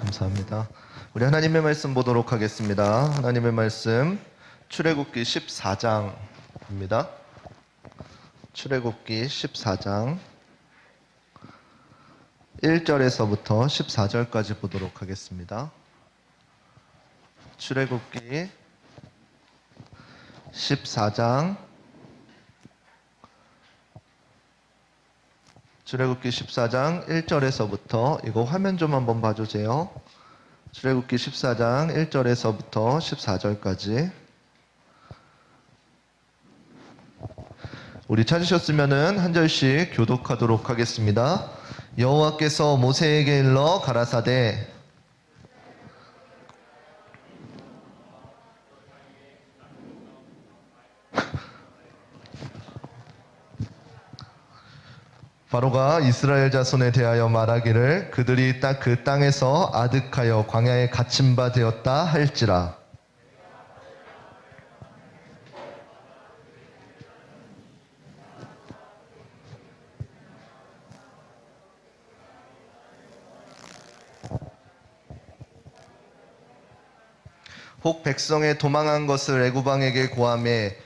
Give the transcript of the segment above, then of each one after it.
감사합니다. 우리 하나님의 말씀 보도록 하겠습니다. 하나님의 말씀 출애굽기 14장입니다. 출애굽기 14장 1절에서부터 14절까지 보도록 하겠습니다. 출애굽기 14장 1절에서부터 이거 화면 좀 한번 봐주세요. 출애굽기 14장 1절에서부터 14절까지 우리 찾으셨으면은 한 절씩 교독하도록 하겠습니다. 여호와께서 모세에게 일러 가라사대 바로가 이스라엘 자손에 대하여 말하기를 그들이 딱 그 땅에서 아득하여 광야에 갇힌 바 되었다 할지라. 혹 백성의 도망한 것을 애굽 왕에게 고하매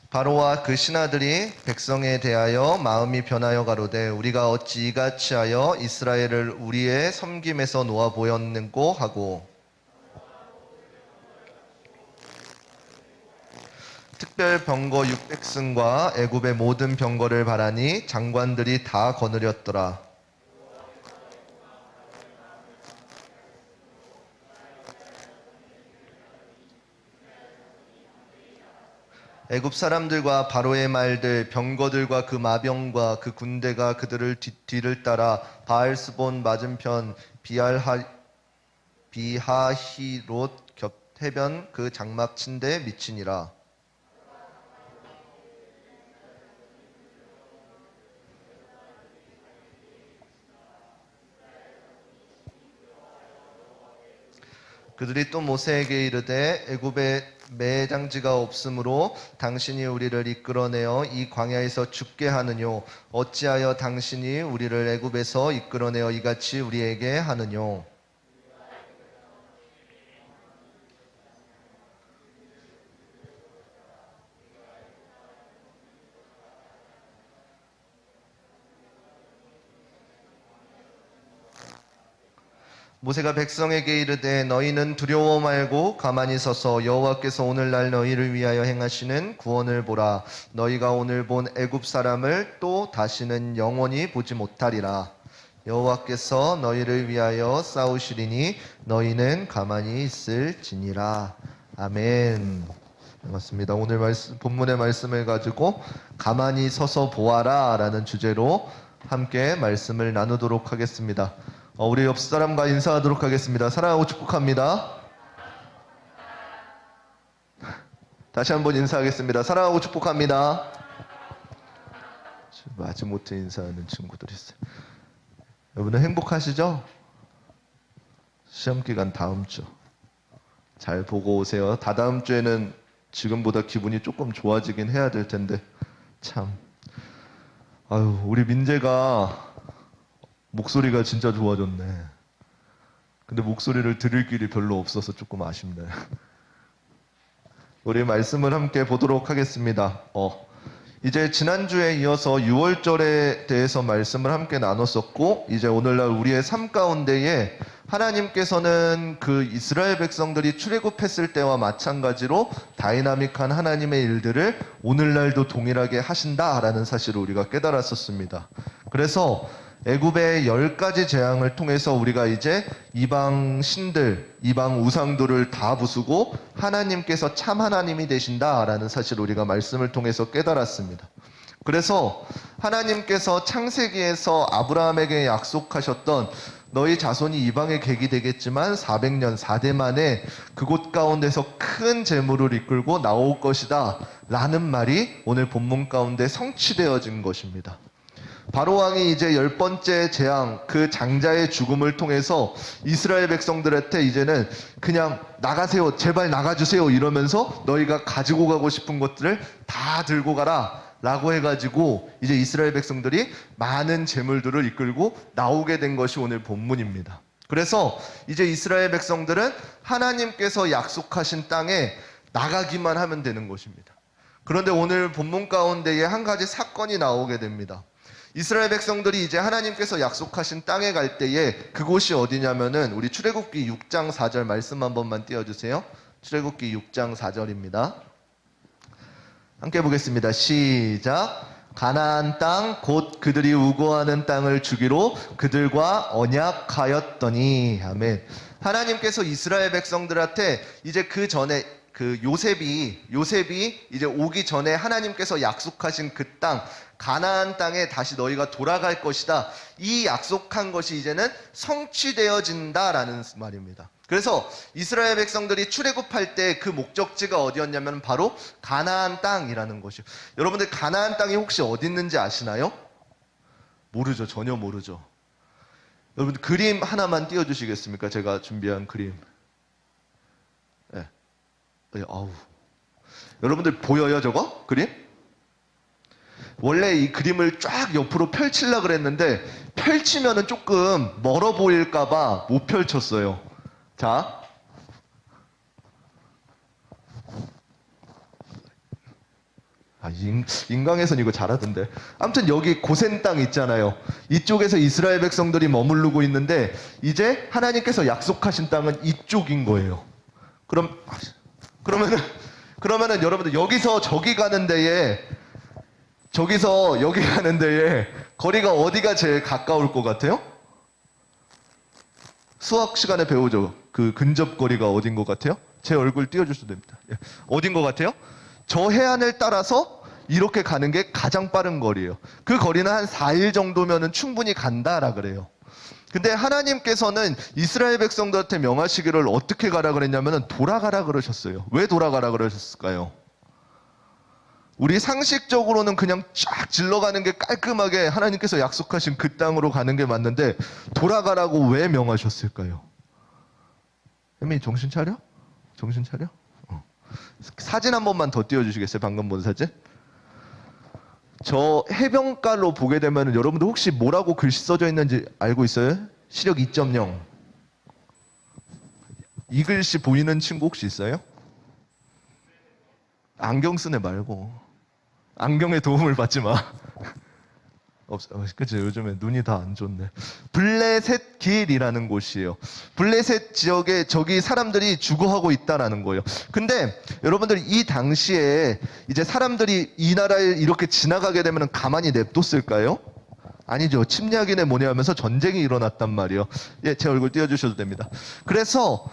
바로와 그 신하들이 백성에 대하여 마음이 변하여 가로되 우리가 어찌 이같이 하여 이스라엘을 우리의 섬김에서 놓아 보였는고 하고 특별 병거 600승과 애굽의 모든 병거를 바라니 장관들이 다 거느렸더라. 애굽 사람들과 바로의 말들 병거들과 그 마병과 그 군대가 그들을 뒤를 따라 바알스본 맞은편 비하히롯 겹 해변 그 장막 친데 미치니라. 그들이 또 모세에게 이르되 애굽에 매장지가 없으므로 당신이 우리를 이끌어내어 이 광야에서 죽게 하느뇨 어찌하여 당신이 우리를 애굽에서 이끌어내어 이같이 우리에게 하느뇨. 모세가 백성에게 이르되 너희는 두려워 말고 가만히 서서 여호와께서 오늘날 너희를 위하여 행하시는 구원을 보라. 너희가 오늘 본 애굽 사람을 또 다시는 영원히 보지 못하리라. 여호와께서 너희를 위하여 싸우시리니 너희는 가만히 있을지니라. 아멘. 맞습니다. 오늘 본문의 말씀을 가지고 가만히 서서 보아라 라는 주제로 함께 말씀을 나누도록 하겠습니다. 우리 옆 사람과 인사하도록 하겠습니다. 사랑하고 축복합니다. 다시 한번 인사하겠습니다. 사랑하고 축복합니다. 마지못해 인사하는 친구들이 있어요. 여러분은 행복하시죠? 시험기간 다음 주 잘 보고 오세요. 다다음 주에는 지금보다 기분이 조금 좋아지긴 해야 될 텐데 참 우리 민재가 목소리가 진짜 좋아졌네. 근데 목소리를 들을 길이 별로 없어서 조금 아쉽네. 우리 말씀을 함께 보도록 하겠습니다. 이제 지난주에 이어서 6월절에 대해서 말씀을 함께 나눴었고 이제 오늘날 우리의 삶 가운데에 하나님께서는 그 이스라엘 백성들이 출애굽했을 때와 마찬가지로 다이나믹한 하나님의 일들을 오늘날도 동일하게 하신다라는 사실을 우리가 깨달았었습니다. 그래서 애굽의 10가지 재앙을 통해서 우리가 이제 이방 신들, 이방 우상들을 다 부수고 하나님께서 참 하나님이 되신다라는 사실을 우리가 말씀을 통해서 깨달았습니다. 그래서 하나님께서 창세기에서 아브라함에게 약속하셨던 너희 자손이 이방의 객이 되겠지만 400년 4대 만에 그곳 가운데서 큰 재물을 이끌고 나올 것이다 라는 말이 오늘 본문 가운데 성취되어진 것입니다. 바로왕이 이제 10번째 재앙, 그 장자의 죽음을 통해서 이스라엘 백성들한테 이제는 그냥 나가세요, 제발 나가주세요 이러면서 너희가 가지고 가고 싶은 것들을 다 들고 가라 라고 해가지고 이제 이스라엘 백성들이 많은 재물들을 이끌고 나오게 된 것이 오늘 본문입니다. 그래서 이제 이스라엘 백성들은 하나님께서 약속하신 땅에 나가기만 하면 되는 것입니다. 그런데 오늘 본문 가운데에 한 가지 사건이 나오게 됩니다. 이스라엘 백성들이 이제 하나님께서 약속하신 땅에 갈 때에 그곳이 어디냐면은 우리 출애굽기 6장 4절 말씀 한 번만 띄워주세요. 출애굽기 6장 4절입니다. 함께 보겠습니다. 시작. 가나안 땅 곧 그들이 우거하는 땅을 주기로 그들과 언약하였더니. 아멘. 하나님께서 이스라엘 백성들한테 이제 그 전에 그 요셉이 이제 오기 전에 하나님께서 약속하신 그 땅 가나안 땅에 다시 너희가 돌아갈 것이다. 이 약속한 것이 이제는 성취되어진다라는 말입니다. 그래서 이스라엘 백성들이 출애굽할 때 그 목적지가 어디였냐면 바로 가나안 땅이라는 것이요. 여러분들 가나안 땅이 혹시 어디 있는지 아시나요? 모르죠. 전혀 모르죠. 여러분들 그림 하나만 띄워주시겠습니까? 제가 준비한 그림. 네. 아우. 여러분들 보여요 저거? 그림? 원래 이 그림을 쫙 옆으로 펼치려고 그랬는데 펼치면은 조금 멀어 보일까봐 못 펼쳤어요. 자, 인강에선 이거 잘하던데. 아무튼 여기 고센 땅 있잖아요. 이쪽에서 이스라엘 백성들이 머무르고 있는데 이제 하나님께서 약속하신 땅은 이쪽인 거예요. 그러면은 여러분들 여기서 저기 가는 데에 저기서 여기 가는 데에 거리가 어디가 제일 가까울 것 같아요? 수학 시간에 배우죠. 그 근접거리가 어딘 것 같아요? 제 얼굴 띄워주셔도 됩니다. 어딘 것 같아요? 저 해안을 따라서 이렇게 가는 게 가장 빠른 거리예요. 그 거리는 한 4일 정도면은 충분히 간다라 그래요. 근데 하나님께서는 이스라엘 백성들한테 명하시기를 어떻게 가라 그랬냐면은 돌아가라 그러셨어요. 왜 돌아가라 그러셨을까요? 우리 상식적으로는 그냥 쫙 질러가는 게 깔끔하게 하나님께서 약속하신 그 땅으로 가는 게 맞는데 돌아가라고 왜 명하셨을까요? 혜민이 정신 차려? 정신 차려? 사진 한 번만 더 띄워주시겠어요? 방금 본 사진? 저 해변가로 보게 되면 여러분들 혹시 뭐라고 글씨 써져 있는지 알고 있어요? 시력 2.0. 이 글씨 보이는 친구 혹시 있어요? 안경 쓴 애 말고. 안경의 도움을 받지 마. 그치, 요즘에 눈이 다 안 좋네. 블레셋 길이라는 곳이에요. 블레셋 지역에 저기 사람들이 주거하고 있다라는 거예요. 근데 여러분들 이 당시에 이제 사람들이 이 나라에 이렇게 지나가게 되면 가만히 냅뒀을까요? 아니죠. 침략이네 뭐냐 하면서 전쟁이 일어났단 말이에요. 예, 제 얼굴 띄워주셔도 됩니다. 그래서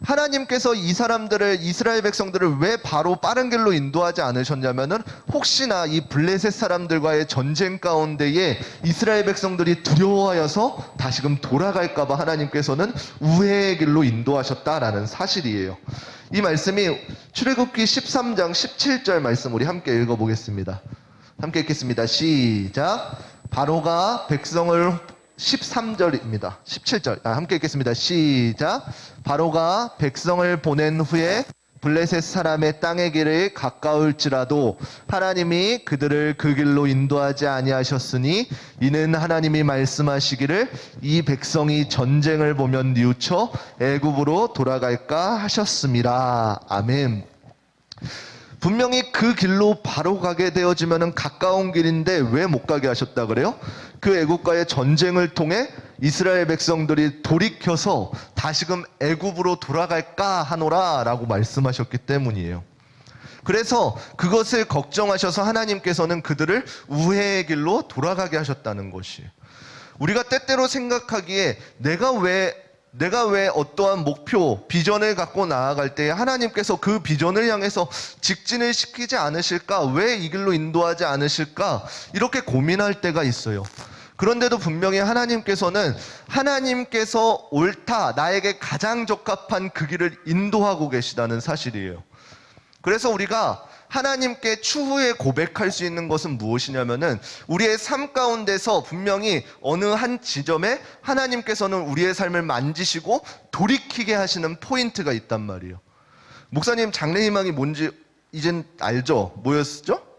하나님께서 이 사람들을, 이스라엘 백성들을 왜 바로 빠른 길로 인도하지 않으셨냐면은 혹시나 이 블레셋 사람들과의 전쟁 가운데에 이스라엘 백성들이 두려워하여서 다시금 돌아갈까봐 하나님께서는 우회의 길로 인도하셨다라는 사실이에요. 이 말씀이 출애굽기 13장 17절 말씀 우리 함께 읽어보겠습니다. 함께 읽겠습니다. 시작. 바로가 백성을 13절입니다. 17절. 함께 읽겠습니다. 시작. 바로가 백성을 보낸 후에 블레셋 사람의 땅의 길을 가까울지라도 하나님이 그들을 그 길로 인도하지 아니하셨으니 이는 하나님이 말씀하시기를 이 백성이 전쟁을 보면 뉘우쳐 애굽으로 돌아갈까 하셨습니다. 아멘. 분명히 그 길로 바로 가게 되어지면 가까운 길인데 왜 못 가게 하셨다 그래요? 그 애굽과의 전쟁을 통해 이스라엘 백성들이 돌이켜서 다시금 애굽으로 돌아갈까 하노라라고 말씀하셨기 때문이에요. 그래서 그것을 걱정하셔서 하나님께서는 그들을 우회의 길로 돌아가게 하셨다는 것이에요. 우리가 때때로 생각하기에 내가 왜 어떠한 목표, 비전을 갖고 나아갈 때 하나님께서 그 비전을 향해서 직진을 시키지 않으실까? 왜 이 길로 인도하지 않으실까? 이렇게 고민할 때가 있어요. 그런데도 분명히 하나님께서는 하나님께서 옳다, 나에게 가장 적합한 그 길을 인도하고 계시다는 사실이에요. 그래서 우리가 하나님께 추후에 고백할 수 있는 것은 무엇이냐면은 우리의 삶 가운데서 분명히 어느 한 지점에 하나님께서는 우리의 삶을 만지시고 돌이키게 하시는 포인트가 있단 말이에요. 목사님 장래희망이 뭔지 이젠 알죠? 뭐였죠?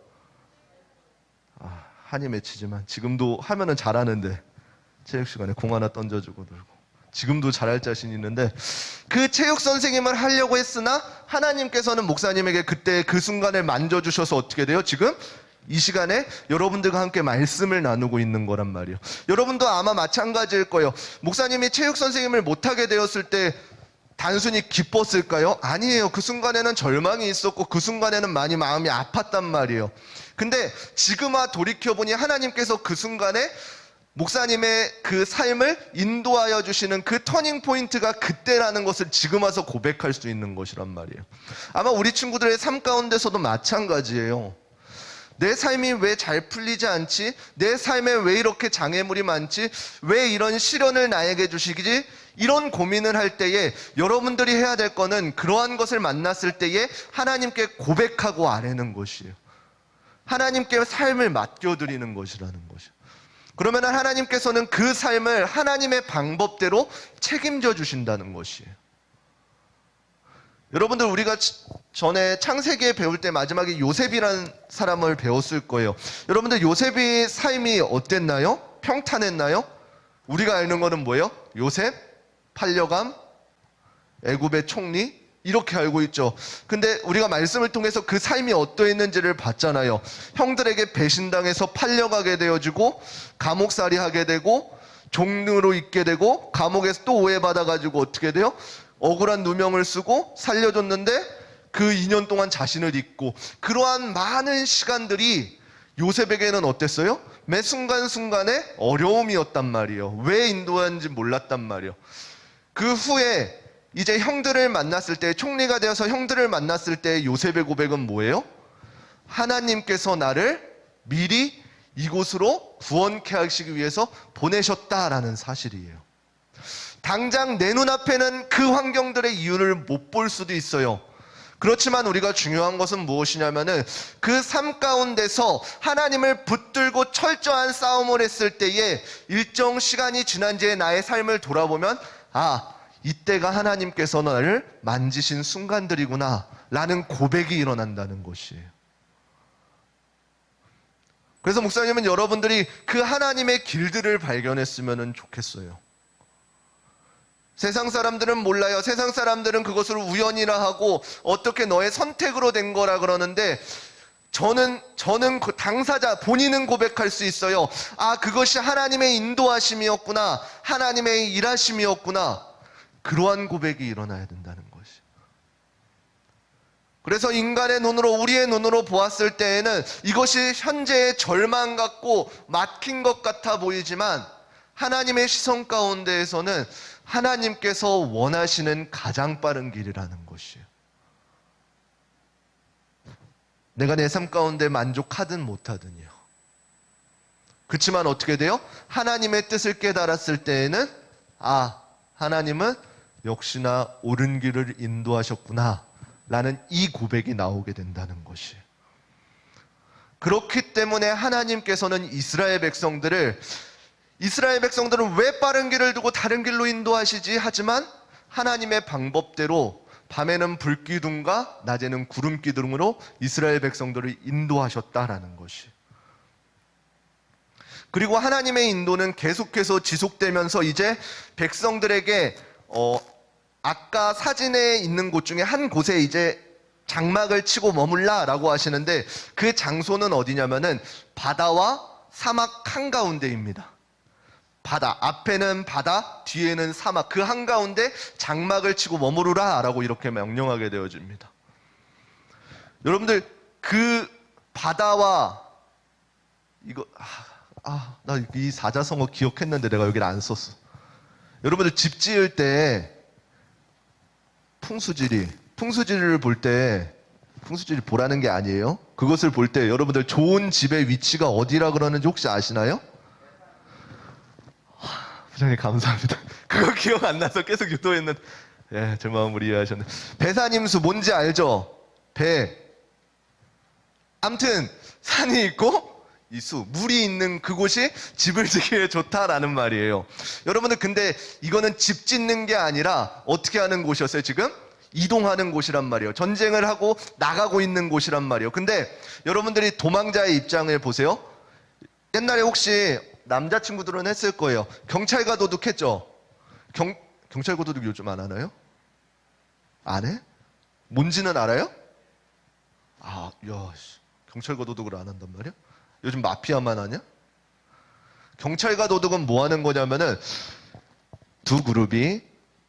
한이 맺히지만 지금도 하면은 잘하는데 체육 시간에 공 하나 던져주고 놀고 지금도 잘할 자신 있는데 그 체육 선생님을 하려고 했으나 하나님께서는 목사님에게 그때 그 순간을 만져주셔서 어떻게 돼요? 지금 이 시간에 여러분들과 함께 말씀을 나누고 있는 거란 말이에요. 여러분도 아마 마찬가지일 거예요. 목사님이 체육 선생님을 못하게 되었을 때 단순히 기뻤을까요? 아니에요. 그 순간에는 절망이 있었고 그 순간에는 많이 마음이 아팠단 말이에요. 근데 지금 돌이켜보니 하나님께서 그 순간에 목사님의 그 삶을 인도하여 주시는 그 터닝 포인트가 그때라는 것을 지금 와서 고백할 수 있는 것이란 말이에요. 아마 우리 친구들의 삶 가운데서도 마찬가지예요. 내 삶이 왜 잘 풀리지 않지? 내 삶에 왜 이렇게 장애물이 많지? 왜 이런 시련을 나에게 주시지? 이런 고민을 할 때에 여러분들이 해야 될 거는 그러한 것을 만났을 때에 하나님께 고백하고 아뢰는 것이에요. 하나님께 삶을 맡겨드리는 것이라는 것이에요. 그러면 하나님께서는 그 삶을 하나님의 방법대로 책임져 주신다는 것이에요. 여러분들 우리가 전에 창세기에 배울 때 마지막에 요셉이라는 사람을 배웠을 거예요. 여러분들 요셉의 삶이 어땠나요? 평탄했나요? 우리가 아는 거는 뭐예요? 요셉, 팔려감, 애굽의 총리 이렇게 알고 있죠. 근데 우리가 말씀을 통해서 그 삶이 어떠했는지를 봤잖아요. 형들에게 배신당해서 팔려가게 되어지고 감옥살이 하게 되고 종로로 있게 되고 감옥에서 또 오해받아가지고 어떻게 돼요? 억울한 누명을 쓰고 살려줬는데 그 2년 동안 자신을 잊고 그러한 많은 시간들이 요셉에게는 어땠어요? 매 순간순간에 어려움이었단 말이에요. 왜 인도하는지 몰랐단 말이에요. 그 후에 이제 형들을 만났을 때 총리가 되어서 형들을 만났을 때 요셉의 고백은 뭐예요? 하나님께서 나를 미리 이곳으로 구원케 하시기 위해서 보내셨다라는 사실이에요. 당장 내 눈앞에는 그 환경들의 이유를 못 볼 수도 있어요. 그렇지만 우리가 중요한 것은 무엇이냐면은 그 삶 가운데서 하나님을 붙들고 철저한 싸움을 했을 때에 일정 시간이 지난 뒤에 나의 삶을 돌아보면 이때가 하나님께서 나를 만지신 순간들이구나 라는 고백이 일어난다는 것이에요. 그래서 목사님은 여러분들이 그 하나님의 길들을 발견했으면 좋겠어요. 세상 사람들은 몰라요. 세상 사람들은 그것을 우연이라 하고 어떻게 너의 선택으로 된 거라 그러는데 저는 그 당사자 본인은 고백할 수 있어요. 그것이 하나님의 인도하심이었구나. 하나님의 일하심이었구나. 그러한 고백이 일어나야 된다는 것이. 그래서 인간의 눈으로 우리의 눈으로 보았을 때에는 이것이 현재의 절망 같고 막힌 것 같아 보이지만 하나님의 시선 가운데에서는 하나님께서 원하시는 가장 빠른 길이라는 것이에요. 내가 내 삶 가운데 만족하든 못하든요. 그렇지만 어떻게 돼요? 하나님의 뜻을 깨달았을 때에는 하나님은 역시나 옳은 길을 인도하셨구나 라는 이 고백이 나오게 된다는 것이에요. 그렇기 때문에 하나님께서는 이스라엘 백성들은 왜 빠른 길을 두고 다른 길로 인도하시지? 하지만 하나님의 방법대로 밤에는 불기둥과 낮에는 구름기둥으로 이스라엘 백성들을 인도하셨다라는 것이. 그리고 하나님의 인도는 계속해서 지속되면서 이제 백성들에게 아까 사진에 있는 곳 중에 한 곳에 이제 장막을 치고 머물라라고 하시는데 그 장소는 어디냐면은 바다와 사막 한가운데입니다. 바다, 앞에는 바다, 뒤에는 사막, 그 한가운데 장막을 치고 머무르라 라고 이렇게 명령하게 되어집니다. 여러분들 그 바다와 나 이 사자성어 기억했는데 내가 여기를 안 썼어. 여러분들 집 지을 때 풍수지리를 볼 때 풍수지리 보라는 게 아니에요. 그것을 볼 때 여러분들 좋은 집의 위치가 어디라 그러는지 혹시 아시나요? 부장님 감사합니다. 그거 기억 안 나서 계속 유도했는데 제 마음을 이해하셨네. 배산임수 뭔지 알죠? 배. 암튼 산이 있고 물이 있는 그곳이 집을 짓기에 좋다라는 말이에요. 여러분들 근데 이거는 집 짓는 게 아니라 어떻게 하는 곳이었어요? 지금 이동하는 곳이란 말이에요. 전쟁을 하고 나가고 있는 곳이란 말이에요. 근데 여러분들이 도망자의 입장을 보세요. 옛날에 혹시 남자친구들은 했을 거예요. 경찰과 도둑했죠. 경찰과 도둑 요즘 안 하나요? 안 해? 뭔지는 알아요? 아, 야, 경찰과 도둑을 안 한단 말이야? 요즘 마피아만 하냐? 경찰과 도둑은 뭐 하는 거냐면은 두 그룹이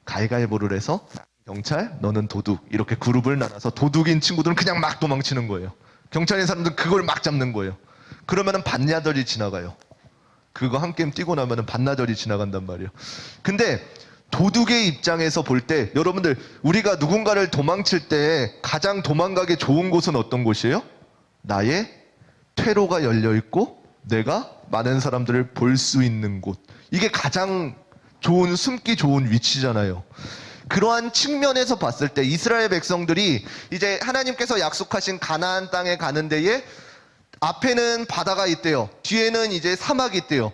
가위가위보를 해서 경찰, 너는 도둑 이렇게 그룹을 나눠서 도둑인 친구들은 그냥 막 도망치는 거예요. 경찰인 사람들은 그걸 막 잡는 거예요. 그러면은 반나절이 지나가요. 그거 한 게임 뛰고 나면은 반나절이 지나간단 말이에요. 근데 도둑의 입장에서 볼 때 여러분들 우리가 누군가를 도망칠 때 가장 도망가기 좋은 곳은 어떤 곳이에요? 나의 퇴로가 열려 있고 내가 많은 사람들을 볼 수 있는 곳. 이게 가장 좋은 숨기 좋은 위치잖아요. 그러한 측면에서 봤을 때 이스라엘 백성들이 이제 하나님께서 약속하신 가나안 땅에 가는 데에 앞에는 바다가 있대요. 뒤에는 이제 사막이 있대요.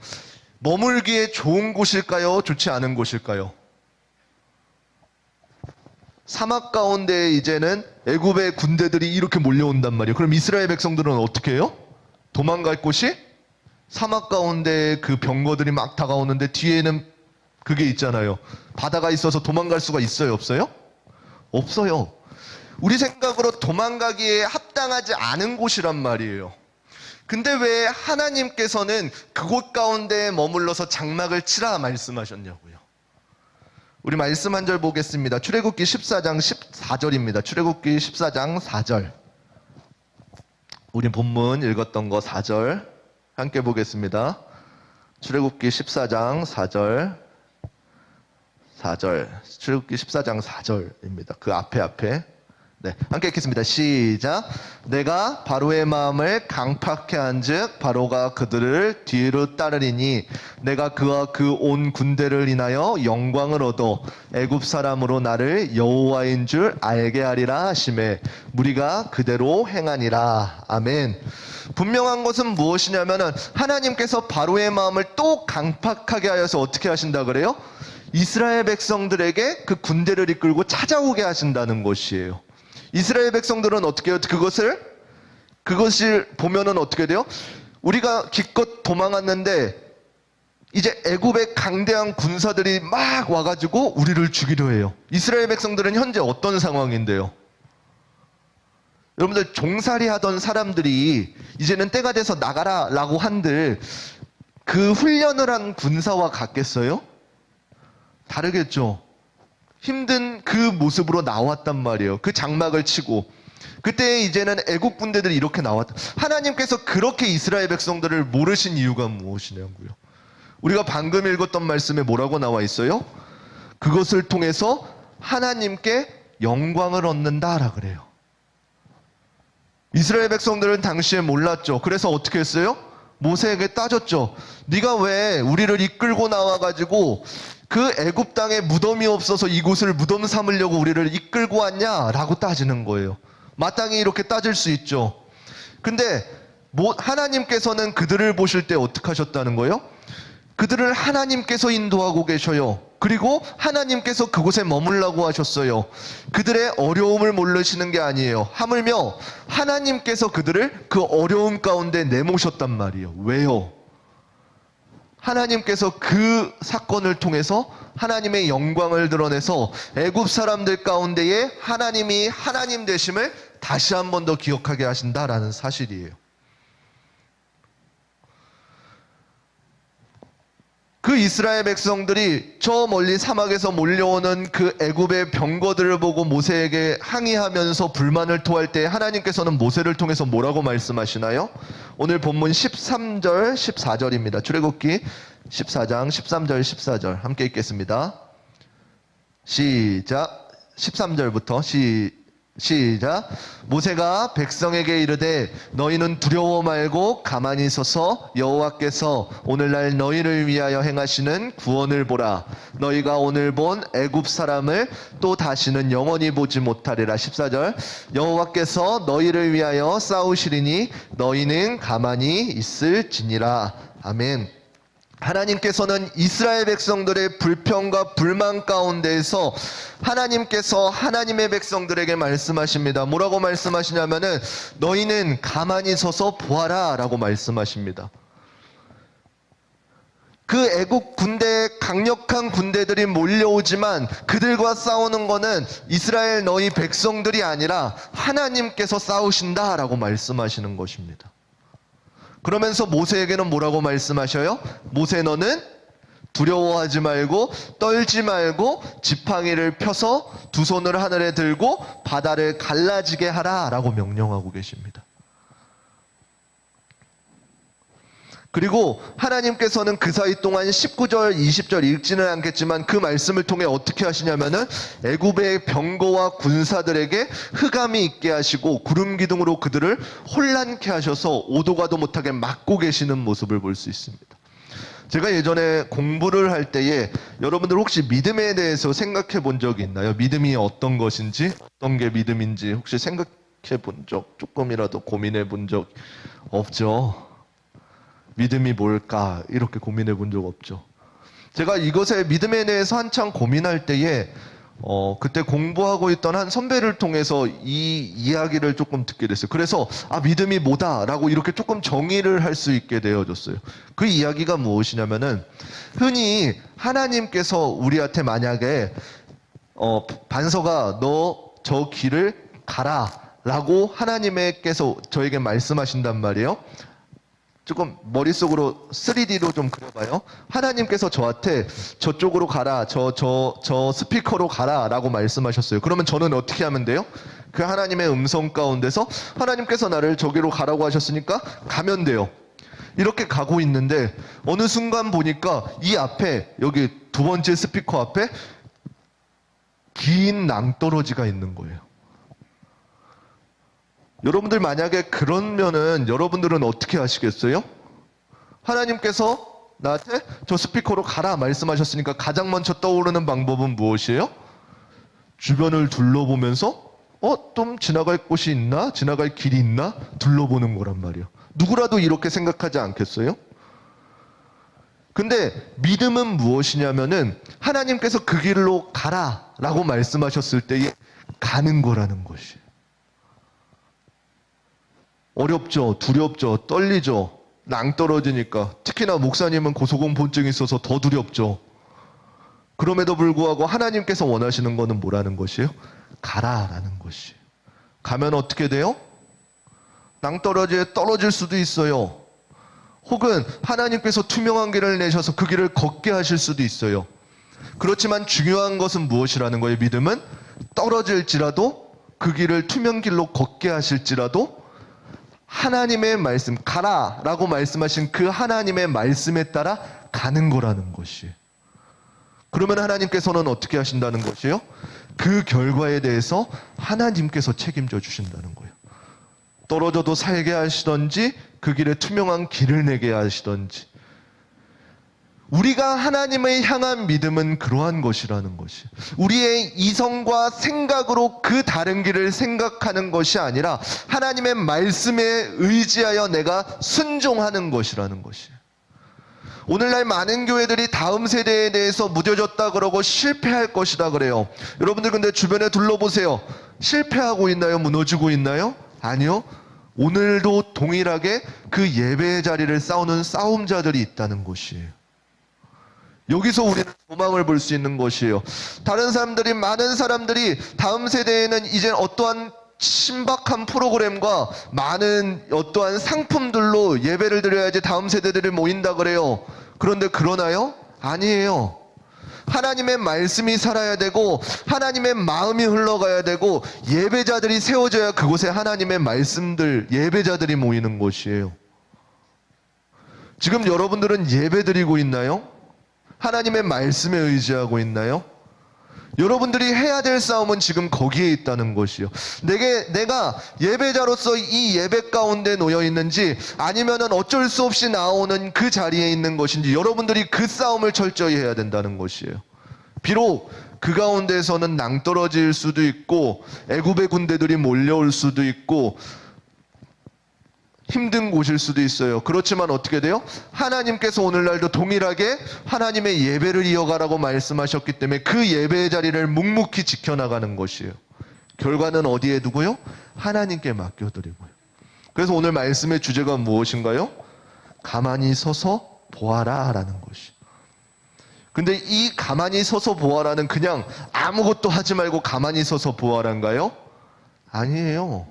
머물기에 좋은 곳일까요? 좋지 않은 곳일까요? 사막 가운데 이제는 애굽의 군대들이 이렇게 몰려온단 말이에요. 그럼 이스라엘 백성들은 어떻게 해요? 도망갈 곳이 사막 가운데 그 병거들이 막 다가오는데 뒤에는 그게 있잖아요. 바다가 있어서 도망갈 수가 있어요? 없어요? 없어요. 우리 생각으로 도망가기에 합당하지 않은 곳이란 말이에요. 근데 왜 하나님께서는 그곳 가운데 머물러서 장막을 치라 말씀하셨냐고요. 우리 말씀 한 절 보겠습니다. 출애굽기 14장 14절입니다. 출애굽기 14장 4절. 우리 본문 읽었던 거 4절 함께 보겠습니다. 출애굽기 14장 4절. 출애굽기 14장 4절입니다. 그 앞에. 네, 함께 읽겠습니다. 시작. 내가 바로의 마음을 강팍해 한즉 바로가 그들을 뒤로 따르리니 내가 그와 그 온 군대를 인하여 영광을 얻어 애굽 사람으로 나를 여호와인 줄 알게 하리라 하시매 무리가 그대로 행하니라. 아멘. 분명한 것은 무엇이냐면은 하나님께서 바로의 마음을 또 강팍하게 하여서 어떻게 하신다 그래요? 이스라엘 백성들에게 그 군대를 이끌고 찾아오게 하신다는 것이에요. 이스라엘 백성들은 어떻게 해요? 그것을 보면은 어떻게 돼요? 우리가 기껏 도망왔는데 이제 애굽의 강대한 군사들이 막 와가지고 우리를 죽이려 해요. 이스라엘 백성들은 현재 어떤 상황인데요? 여러분들 종살이 하던 사람들이 이제는 때가 돼서 나가라 라고 한들 그 훈련을 한 군사와 같겠어요? 다르겠죠. 힘든 그 모습으로 나왔단 말이에요. 그 장막을 치고. 그때 이제는 애국 군대들이 이렇게 나왔다. 하나님께서 그렇게 이스라엘 백성들을 모르신 이유가 무엇이냐고요. 우리가 방금 읽었던 말씀에 뭐라고 나와 있어요? 그것을 통해서 하나님께 영광을 얻는다라 그래요. 이스라엘 백성들은 당시에 몰랐죠. 그래서 어떻게 했어요? 모세에게 따졌죠. 네가 왜 우리를 이끌고 나와가지고 그 애굽 땅에 무덤이 없어서 이곳을 무덤 삼으려고 우리를 이끌고 왔냐라고 따지는 거예요. 마땅히 이렇게 따질 수 있죠. 근데 하나님께서는 그들을 보실 때 어떻게 하셨다는 거예요? 그들을 하나님께서 인도하고 계셔요. 그리고 하나님께서 그곳에 머물라고 하셨어요. 그들의 어려움을 모르시는 게 아니에요. 하물며 하나님께서 그들을 그 어려움 가운데 내모셨단 말이에요. 왜요? 하나님께서 그 사건을 통해서 하나님의 영광을 드러내서 애굽 사람들 가운데에 하나님이 하나님 되심을 다시 한 번 더 기억하게 하신다라는 사실이에요. 그 이스라엘 백성들이 저 멀리 사막에서 몰려오는 그 애굽의 병거들을 보고 모세에게 항의하면서 불만을 토할 때 하나님께서는 모세를 통해서 뭐라고 말씀하시나요? 오늘 본문 13절 14절입니다. 출애굽기 14장 13절 14절 함께 읽겠습니다. 시작. 13절부터 시작. 모세가 백성에게 이르되 너희는 두려워 말고 가만히 서서 여호와께서 오늘날 너희를 위하여 행하시는 구원을 보라. 너희가 오늘 본 애굽 사람을 또 다시는 영원히 보지 못하리라. 14절. 여호와께서 너희를 위하여 싸우시리니 너희는 가만히 있을지니라. 아멘. 하나님께서는 이스라엘 백성들의 불평과 불만 가운데에서 하나님께서 하나님의 백성들에게 말씀하십니다. 뭐라고 말씀하시냐면은 너희는 가만히 서서 보아라 라고 말씀하십니다. 그 애국 군대, 강력한 군대들이 몰려오지만 그들과 싸우는 거는 이스라엘 너희 백성들이 아니라 하나님께서 싸우신다라고 말씀하시는 것입니다. 그러면서 모세에게는 뭐라고 말씀하셔요? 모세, 너는 두려워하지 말고 떨지 말고 지팡이를 펴서 두 손을 하늘에 들고 바다를 갈라지게 하라라고 명령하고 계십니다. 그리고 하나님께서는 그 사이 동안 19절, 20절 읽지는 않겠지만 그 말씀을 통해 어떻게 하시냐면은 애굽의 병거와 군사들에게 흑암이 있게 하시고 구름 기둥으로 그들을 혼란케 하셔서 오도 가도 못하게 막고 계시는 모습을 볼 수 있습니다. 제가 예전에 공부를 할 때에 여러분들 혹시 믿음에 대해서 생각해 본 적이 있나요? 믿음이 어떤 것인지, 어떤 게 믿음인지 혹시 생각해 본 적, 조금이라도 고민해 본 적 없죠? 믿음이 뭘까? 이렇게 고민해 본 적 없죠. 제가 이것의 믿음에 대해서 한창 고민할 때에 그때 공부하고 있던 한 선배를 통해서 이 이야기를 조금 듣게 됐어요. 그래서 믿음이 뭐다라고 이렇게 조금 정의를 할 수 있게 되어졌어요. 그 이야기가 무엇이냐면은 흔히 하나님께서 우리한테 만약에 반석아 너 저 길을 가라라고 하나님께서 저에게 말씀하신단 말이에요. 조금 머릿속으로 3D로 좀 그려봐요. 하나님께서 저한테 저쪽으로 가라, 저 스피커로 가라 라고 말씀하셨어요. 그러면 저는 어떻게 하면 돼요? 그 하나님의 음성 가운데서 하나님께서 나를 저기로 가라고 하셨으니까 가면 돼요. 이렇게 가고 있는데 어느 순간 보니까 이 앞에, 여기 두 번째 스피커 앞에 긴 낭떠러지가 있는 거예요. 여러분들 만약에 그러면은 여러분들은 어떻게 하시겠어요? 하나님께서 나한테 저 스피커로 가라 말씀하셨으니까 가장 먼저 떠오르는 방법은 무엇이에요? 주변을 둘러보면서 좀 지나갈 곳이 있나? 지나갈 길이 있나? 둘러보는 거란 말이에요. 누구라도 이렇게 생각하지 않겠어요? 근데 믿음은 무엇이냐면은 하나님께서 그 길로 가라라고 말씀하셨을 때에 가는 거라는 것이에요. 어렵죠, 두렵죠, 떨리죠, 낭떠러지니까. 특히나 목사님은 고소공포증이 있어서 더 두렵죠. 그럼에도 불구하고 하나님께서 원하시는 거는 뭐라는 것이에요? 가라라는 것이에요. 가면 어떻게 돼요? 낭떠러지에 떨어질 수도 있어요. 혹은 하나님께서 투명한 길을 내셔서 그 길을 걷게 하실 수도 있어요. 그렇지만 중요한 것은 무엇이라는 거예요? 믿음은 떨어질지라도 그 길을 투명길로 걷게 하실지라도 하나님의 말씀, 가라라고 말씀하신 그 하나님의 말씀에 따라 가는 거라는 것이에요. 그러면 하나님께서는 어떻게 하신다는 것이에요? 그 결과에 대해서 하나님께서 책임져 주신다는 거예요. 떨어져도 살게 하시던지 그 길에 투명한 길을 내게 하시던지. 우리가 하나님을 향한 믿음은 그러한 것이라는 것이, 우리의 이성과 생각으로 그 다른 길을 생각하는 것이 아니라 하나님의 말씀에 의지하여 내가 순종하는 것이라는 것이. 오늘날 많은 교회들이 다음 세대에 대해서 무뎌졌다 그러고 실패할 것이다 그래요. 여러분들 근데 주변에 둘러보세요. 실패하고 있나요? 무너지고 있나요? 아니요. 오늘도 동일하게 그 예배의 자리를 싸우는 싸움자들이 있다는 것이에요. 여기서 우리는 소망을 볼 수 있는 것이에요. 다른 사람들이, 많은 사람들이 다음 세대에는 이제 어떠한 신박한 프로그램과 많은 어떠한 상품들로 예배를 드려야지 다음 세대들이 모인다 그래요. 그런데 그러나요? 아니에요. 하나님의 말씀이 살아야 되고 하나님의 마음이 흘러가야 되고 예배자들이 세워져야 그곳에 하나님의 말씀들, 예배자들이 모이는 곳이에요. 지금 여러분들은 예배 드리고 있나요? 하나님의 말씀에 의지하고 있나요? 여러분들이 해야 될 싸움은 지금 거기에 있다는 것이요. 내가 예배자로서 이 예배 가운데 놓여 있는지 아니면은 어쩔 수 없이 나오는 그 자리에 있는 것인지 여러분들이 그 싸움을 철저히 해야 된다는 것이에요. 비록 그 가운데서는 낭떠러질 수도 있고 애굽의 군대들이 몰려올 수도 있고 힘든 곳일 수도 있어요. 그렇지만 어떻게 돼요? 하나님께서 오늘날도 동일하게 하나님의 예배를 이어가라고 말씀하셨기 때문에 그 예배의 자리를 묵묵히 지켜나가는 것이에요. 결과는 어디에 두고요? 하나님께 맡겨드리고요. 그래서 오늘 말씀의 주제가 무엇인가요? 가만히 서서 보아라라는 것이. 근데 이 가만히 서서 보아라는 그냥 아무것도 하지 말고 가만히 서서 보아라인가요? 아니에요.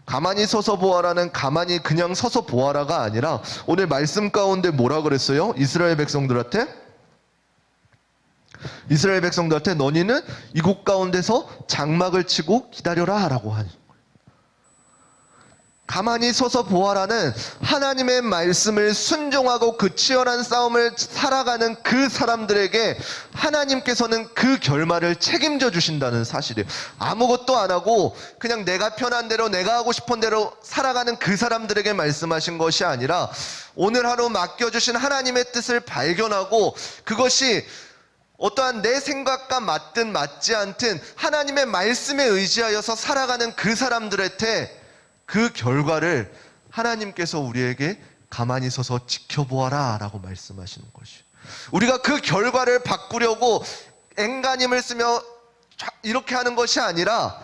가만히 서서 보아라는 가만히 그냥 서서 보아라가 아니라 오늘 말씀 가운데 뭐라 그랬어요? 이스라엘 백성들한테 너희는 이곳 가운데서 장막을 치고 기다려라 라고 하는 거예요. 가만히 서서 보아라는 하나님의 말씀을 순종하고 그 치열한 싸움을 살아가는 그 사람들에게 하나님께서는 그 결말을 책임져 주신다는 사실이에요. 아무것도 안 하고 그냥 내가 편한 대로 내가 하고 싶은 대로 살아가는 그 사람들에게 말씀하신 것이 아니라 오늘 하루 맡겨주신 하나님의 뜻을 발견하고 그것이 어떠한 내 생각과 맞든 맞지 않든 하나님의 말씀에 의지하여서 살아가는 그 사람들한테 그 결과를 하나님께서 우리에게 가만히 서서 지켜보아라 라고 말씀하시는 것이에요. 우리가 그 결과를 바꾸려고 앵간힘을 쓰며 이렇게 하는 것이 아니라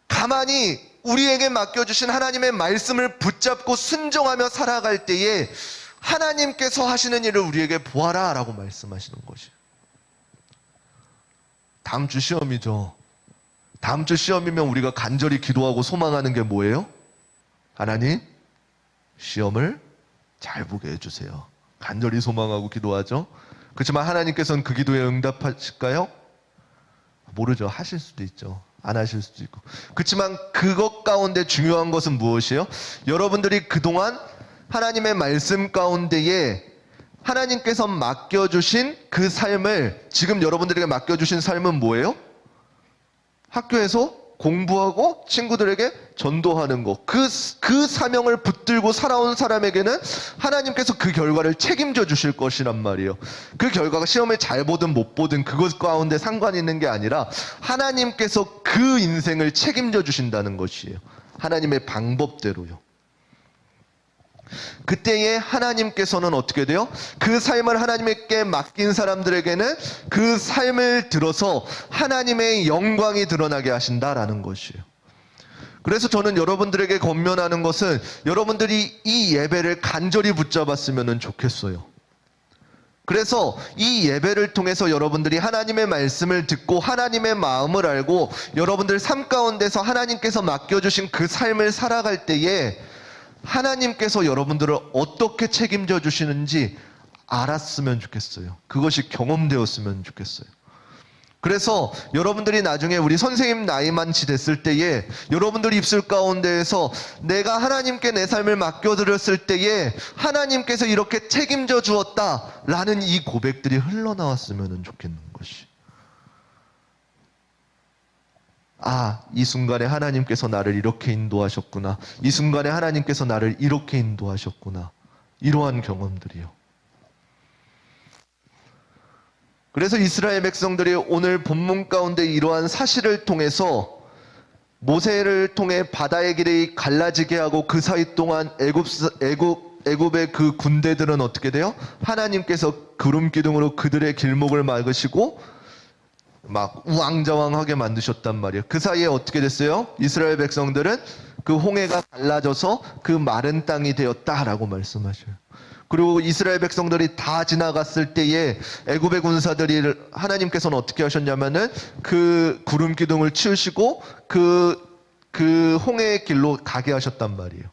가만히 우리에게 맡겨주신 하나님의 말씀을 붙잡고 순종하며 살아갈 때에 하나님께서 하시는 일을 우리에게 보아라 라고 말씀하시는 것이에요. 다음 주 시험이죠. 다음 주 시험이면 우리가 간절히 기도하고 소망하는 게 뭐예요? 하나님, 시험을 잘 보게 해주세요. 간절히 소망하고 기도하죠. 그렇지만 하나님께서는 그 기도에 응답하실까요? 모르죠. 하실 수도 있죠. 안 하실 수도 있고. 그렇지만 그것 가운데 중요한 것은 무엇이에요? 여러분들이 그동안 하나님의 말씀 가운데에 하나님께서 맡겨주신 그 삶을, 지금 여러분들에게 맡겨주신 삶은 뭐예요? 학교에서 공부하고 친구들에게 전도하는 것. 그 사명을 붙들고 살아온 사람에게는 하나님께서 그 결과를 책임져 주실 것이란 말이에요. 그 결과가 시험을 잘 보든 못 보든 그것 가운데 상관이 있는 게 아니라 하나님께서 그 인생을 책임져 주신다는 것이에요. 하나님의 방법대로요. 그때에 하나님께서는 어떻게 돼요? 그 삶을 하나님께 맡긴 사람들에게는 그 삶을 들어서 하나님의 영광이 드러나게 하신다라는 것이에요. 그래서 저는 여러분들에게 권면하는 것은 여러분들이 이 예배를 간절히 붙잡았으면 좋겠어요. 그래서 이 예배를 통해서 여러분들이 하나님의 말씀을 듣고 하나님의 마음을 알고 여러분들 삶 가운데서 하나님께서 맡겨주신 그 삶을 살아갈 때에 하나님께서 여러분들을 어떻게 책임져 주시는지 알았으면 좋겠어요. 그것이 경험되었으면 좋겠어요. 그래서 여러분들이 나중에 우리 선생님 나이만치 됐을 때에 여러분들 입술 가운데에서 내가 하나님께 내 삶을 맡겨드렸을 때에 하나님께서 이렇게 책임져 주었다라는 이 고백들이 흘러나왔으면 좋겠는 것이. 아, 이 순간에 하나님께서 나를 이렇게 인도하셨구나. 이 순간에 하나님께서 나를 이렇게 인도하셨구나. 이러한 경험들이요. 그래서 이스라엘 백성들이 오늘 본문 가운데 이러한 사실을 통해서 모세를 통해 바다의 길이 갈라지게 하고 그 사이 동안 애굽의 그 군대들은 어떻게 돼요? 하나님께서 구름 기둥으로 그들의 길목을 막으시고 막 우왕좌왕하게 만드셨단 말이에요. 그 사이에 어떻게 됐어요? 이스라엘 백성들은 그 홍해가 갈라져서 그 마른 땅이 되었다라고 말씀하셔요. 그리고 이스라엘 백성들이 다 지나갔을 때에 애굽의 군사들이 하나님께서는 어떻게 하셨냐면은 그 구름 기둥을 치우시고 그 홍해의 길로 가게 하셨단 말이에요.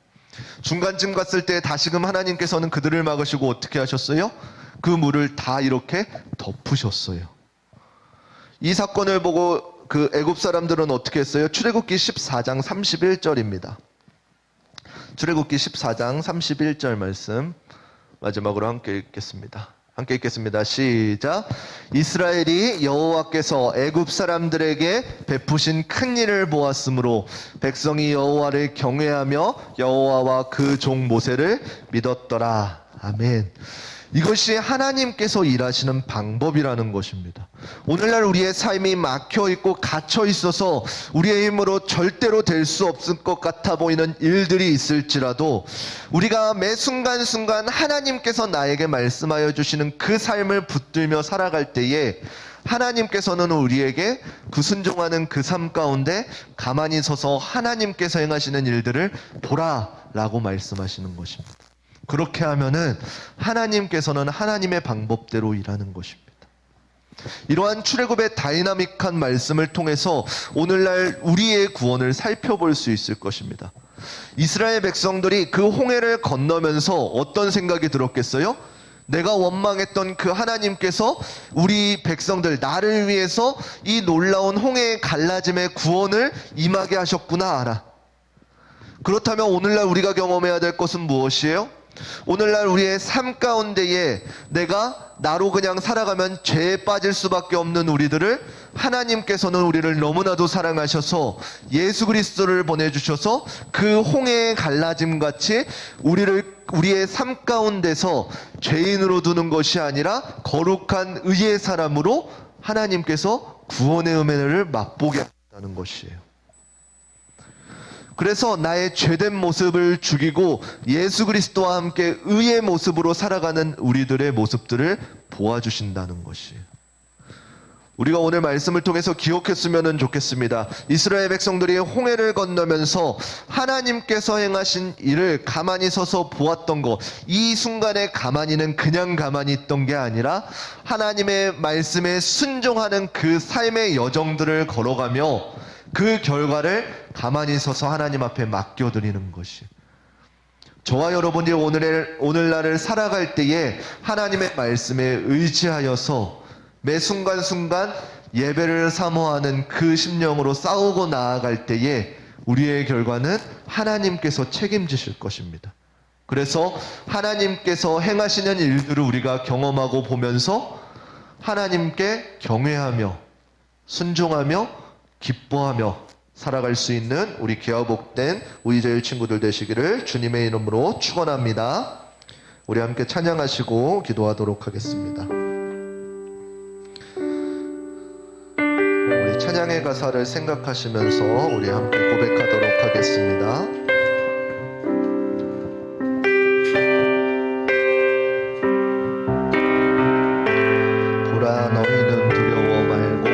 중간쯤 갔을 때 다시금 하나님께서는 그들을 막으시고 어떻게 하셨어요? 그 물을 다 이렇게 덮으셨어요. 이 사건을 보고 그 애굽 사람들은 어떻게 했어요? 출애굽기 14장 31절입니다. 출애굽기 14장 31절 말씀 마지막으로 함께 읽겠습니다. 함께 읽겠습니다. 시작. 이스라엘이 여호와께서 애굽 사람들에게 베푸신 큰 일을 보았으므로 백성이 여호와를 경외하며 여호와와 그 종 모세를 믿었더라. 아멘. 이것이 하나님께서 일하시는 방법이라는 것입니다. 오늘날 우리의 삶이 막혀있고 갇혀있어서 우리의 힘으로 절대로 될 수 없을 것 같아 보이는 일들이 있을지라도 우리가 매 순간순간 하나님께서 나에게 말씀하여 주시는 그 삶을 붙들며 살아갈 때에 하나님께서는 우리에게 그 순종하는 그 삶 가운데 가만히 서서 하나님께서 행하시는 일들을 보라 라고 말씀하시는 것입니다. 그렇게 하면은 하나님께서는 하나님의 방법대로 일하는 것입니다. 이러한 출애굽의 다이나믹한 말씀을 통해서 오늘날 우리의 구원을 살펴볼 수 있을 것입니다. 이스라엘 백성들이 그 홍해를 건너면서 어떤 생각이 들었겠어요? 내가 원망했던 그 하나님께서 우리 백성들, 나를 위해서 이 놀라운 홍해의 갈라짐의 구원을 임하게 하셨구나 알아. 그렇다면 오늘날 우리가 경험해야 될 것은 무엇이에요? 오늘날 우리의 삶 가운데에 내가 나로 그냥 살아가면 죄에 빠질 수밖에 없는 우리들을 하나님께서는 우리를 너무나도 사랑하셔서 예수 그리스도를 보내주셔서 그 홍해의 갈라짐 같이 우리의 삶 가운데서 죄인으로 두는 것이 아니라 거룩한 의의 사람으로 하나님께서 구원의 은혜를 맛보게 한다는 것이에요. 그래서 나의 죄된 모습을 죽이고 예수 그리스도와 함께 의의 모습으로 살아가는 우리들의 모습들을 보아주신다는 것이에요. 우리가 오늘 말씀을 통해서 기억했으면 좋겠습니다. 이스라엘 백성들이 홍해를 건너면서 하나님께서 행하신 일을 가만히 서서 보았던 것, 이 순간에 가만히는 그냥 가만히 있던 게 아니라 하나님의 말씀에 순종하는 그 삶의 여정들을 걸어가며 그 결과를 가만히 서서 하나님 앞에 맡겨드리는 것이, 저와 여러분이 오늘날을 살아갈 때에 하나님의 말씀에 의지하여서 매 순간순간 예배를 사모하는 그 심령으로 싸우고 나아갈 때에 우리의 결과는 하나님께서 책임지실 것입니다. 그래서 하나님께서 행하시는 일들을 우리가 경험하고 보면서 하나님께 경외하며 순종하며 기뻐하며 살아갈 수 있는 우리 기아복된 우이제일 친구들 되시기를 주님의 이름으로 축원합니다. 우리 함께 찬양하시고 기도하도록 하겠습니다. 우리 찬양의 가사를 생각하시면서 우리 함께 고백하도록 하겠습니다. 보라 너희는 두려워 말고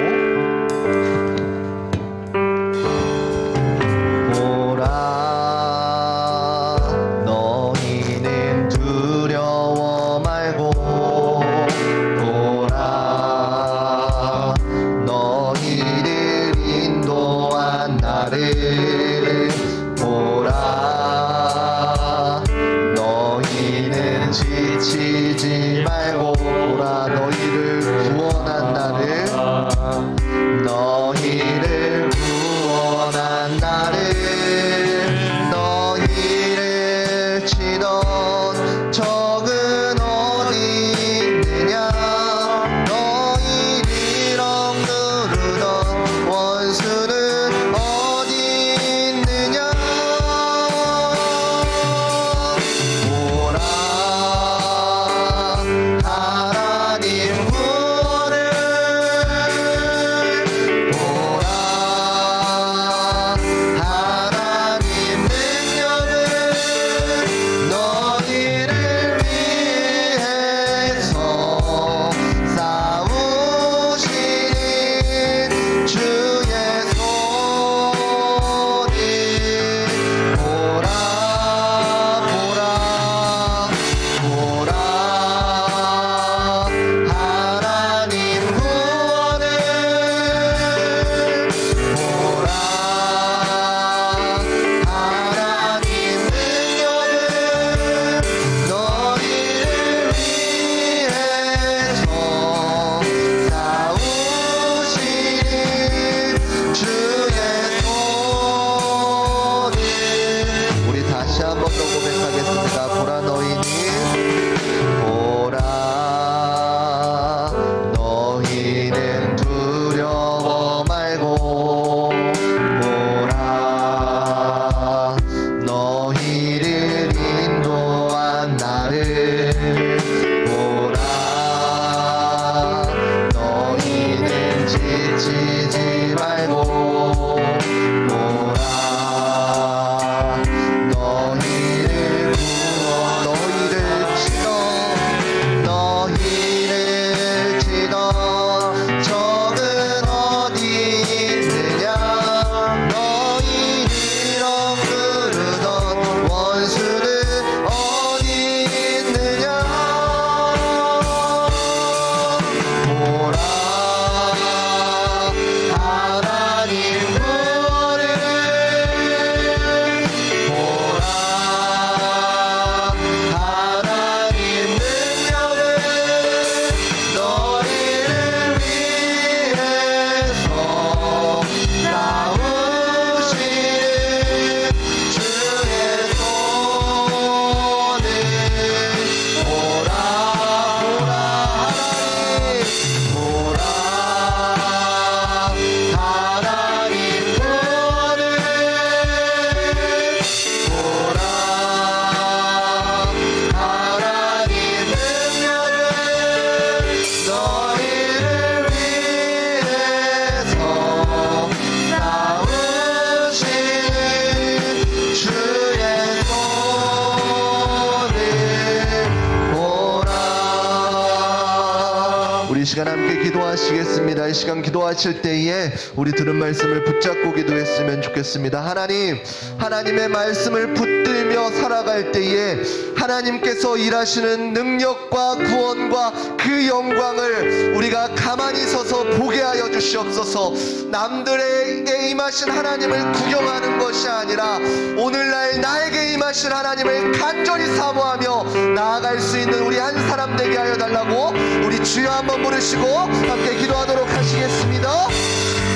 이 시간 함께 기도하시겠습니다. 이 시간 기도하실 때에 우리 들은 말씀을 붙잡고 기도했으면 좋겠습니다. 하나님, 하나님의 말씀을 붙들며 살아갈 때에 하나님께서 일하시는 능력과 구원과 그 영광을 우리가 가만히 서서 보게 하여 주시옵소서. 남들에게 임하신 하나님을 구경하는 것이 아니라 오늘날 나에게 임하신 하나님을 간절히 사모하며 나아갈 수 있는 우리 한 사람 되게 하여 달라고 우리 주여 한번 부르시고 함께 기도하도록 하시겠습니다.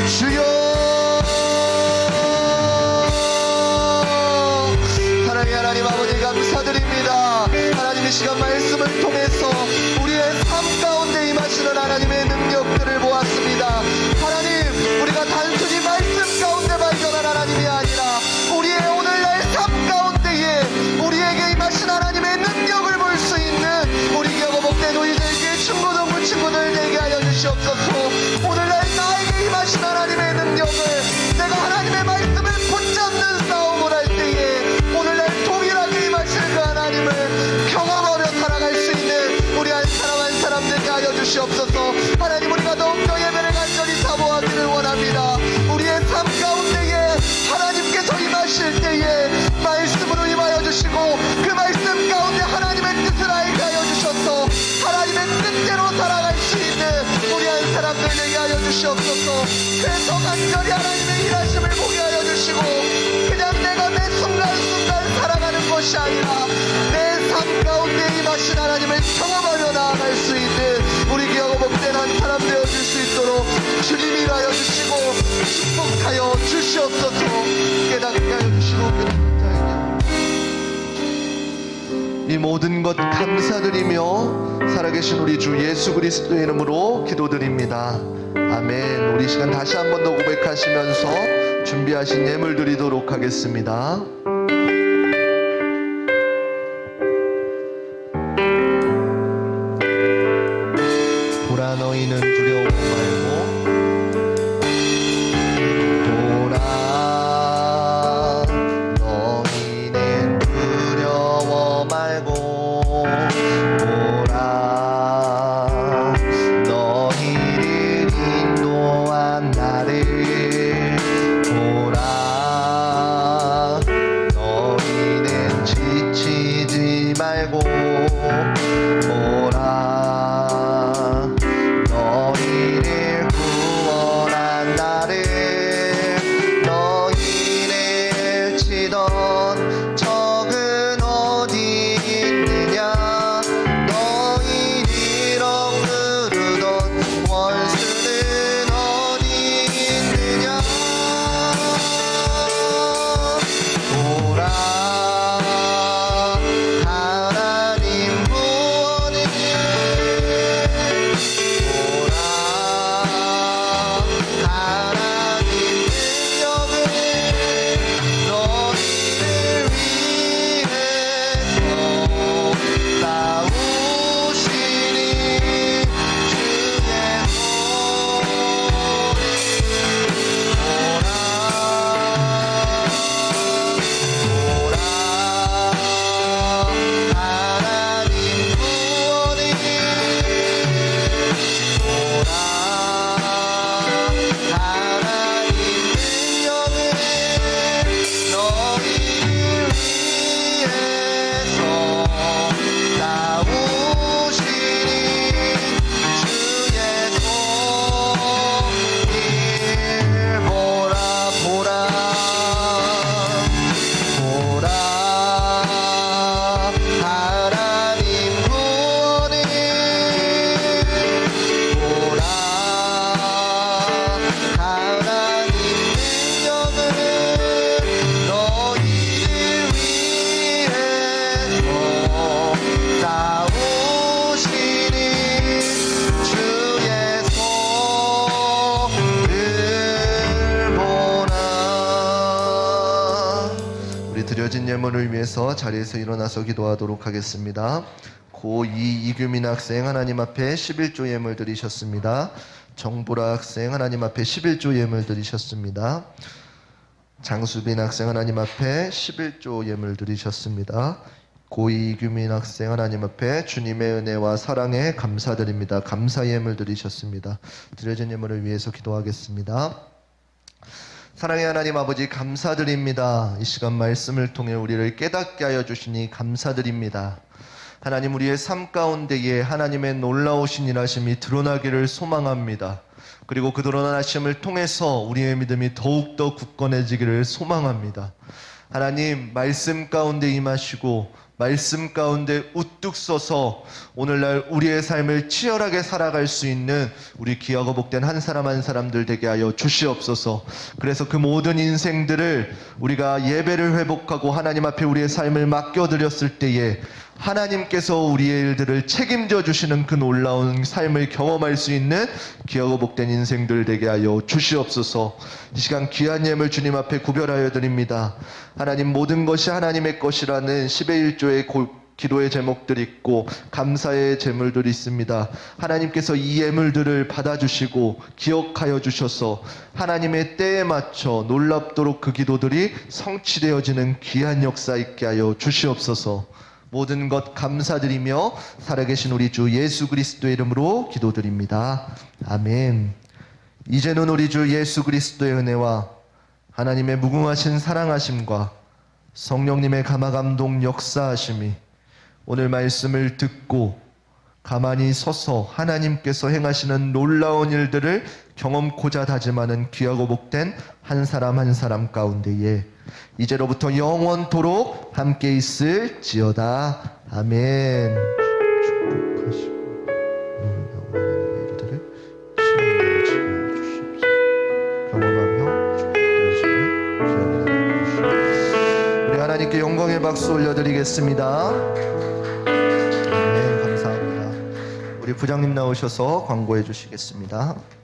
주여, 사랑의 하나님 아버지 감사드립니다. 하나님 이 시간 말씀을 통해서 우리의 삶 가운데 임하시는 하나님의 능력들을 보았습니다. 하나님, 우리가 단순히 말씀 가운데 발견한 하나님이 아니라 우리의 오늘날 삶 가운데에 우리에게 임하신 하나님의 능력을 볼 수 있는 우리 교복된 우리들께 친구들 친구들 되게 하여 주시옵소서. 오늘날 나에게 임하신 하나님의 능력을 내가 하나님의 말씀을 붙잡는 싸움을 할 때에 오늘날 동일하게 임하실 그 하나님을 경험하며 살아갈 수 있는 우리 한 사람 되게 하여 주시옵소서. 하나님, 우리가 더욱더 예배를 간절히 사모하기를 원합니다. 우리의 삶 가운데에 하나님께서 임하실 때에 말씀으로 임하여 주시고 그 말씀 가운데 하나님의 뜻을 알게 하여 주셔서 하나님의 뜻대로 살아갈 수 있는 우리 한 사람들 되게 하여 주시옵소서. 그래서 간절히 하나님의 일하심을 보게 하여 주시고 그냥 내가 매 순간순간 살아가는 것이 아니라 내 삶 가운데 임하신 하나님을 경험하며 나아갈 수 있는 우리 기억을 복된 한 사람 되어줄 수 있도록 주님이 일하여 주시고 축복하여 주시옵소서. 깨닫게 하여 주시고 이 모든 것 감사드리며 살아계신 우리 주 예수 그리스도의 이름으로 기도드립니다. 아멘. 우리 시간 다시 한 번 더 고백하시면서 준비하신 예물 드리도록 하겠습니다. 보라, 너희는 두려워 말고 보라, 너희는 두려워 말고 보라, 너희를 인도한 나를 보라, 너희는 지치지 말고 보라, 너희를 구원한 나를 너희를 치던 적은 어디 있느냐, 너희를 억누르던 원수는 어디 있느냐. 보라, 하나님 구원을 보라, 하나님 능력을 너희를 위해서 싸우시니 주의 보라, 하나님 구원을 보라, 하나님 능력을 너희를 위해서 싸우시니 주의 손길 보라, 보라, 보라, 하나님 구원을 보라, 하나님 능력을 너희를 위해서 싸우시니 주의 손을 보라. 우리 드려진 예물을 위해서 자리에서 일어나서 기도하도록 하겠습니다. 고2 이규민 학생 하나님 앞에 11조 예물 드리셨습니다. 정보라 학생 하나님 앞에 11조 예물 드리셨습니다. 장수빈 학생 하나님 앞에 11조 예물 드리셨습니다. 고2 규민 학생 하나님 앞에 주님의 은혜와 사랑에 감사드립니다. 감사의 예물 드리셨습니다. 드려진 예물을 위해서 기도하겠습니다. 사랑의 하나님 아버지 감사드립니다. 이 시간 말씀을 통해 우리를 깨닫게 하여 주시니 감사드립니다. 하나님, 우리의 삶 가운데에 하나님의 놀라우신 일하심이 드러나기를 소망합니다. 그리고 그 드러나심을 통해서 우리의 믿음이 더욱더 굳건해지기를 소망합니다. 하나님, 말씀 가운데 임하시고 말씀 가운데 우뚝 서서 오늘날 우리의 삶을 치열하게 살아갈 수 있는 우리 귀하고 복된 한 사람 한 사람들 되게 하여 주시옵소서. 그래서 그 모든 인생들을 우리가 예배를 회복하고 하나님 앞에 우리의 삶을 맡겨드렸을 때에 하나님께서 우리의 일들을 책임져 주시는 그 놀라운 삶을 경험할 수 있는 귀하고 복된 인생들 되게 하여 주시옵소서. 이 시간 귀한 예물 주님 앞에 구별하여 드립니다. 하나님, 모든 것이 하나님의 것이라는 10의 1조의 기도의 제목들이 있고 감사의 제물들이 있습니다. 하나님께서 이 예물들을 받아주시고 기억하여 주셔서 하나님의 때에 맞춰 놀랍도록 그 기도들이 성취되어지는 귀한 역사 있게 하여 주시옵소서. 모든 것 감사드리며 살아계신 우리 주 예수 그리스도의 이름으로 기도드립니다. 아멘. 이제는 우리 주 예수 그리스도의 은혜와 하나님의 무궁하신 사랑하심과 성령님의 감화감동 역사하심이 오늘 말씀을 듣고 가만히 서서 하나님께서 행하시는 놀라운 일들을 경험코자 다짐하는 귀하고 복된 한 사람 한 사람 가운데에 이제로부터 영원토록 함께 있을지어다. 아멘. 축복하시고 놀라운 하나님의 일들을 시험하여 주시옵소서. 경험하며 축복되시는 귀한 하나님 주시옵소서. 우리 하나님께 영광의 박수 올려드리겠습니다. 아멘. 감사합니다. 우리 부장님 나오셔서 광고해 주시겠습니다.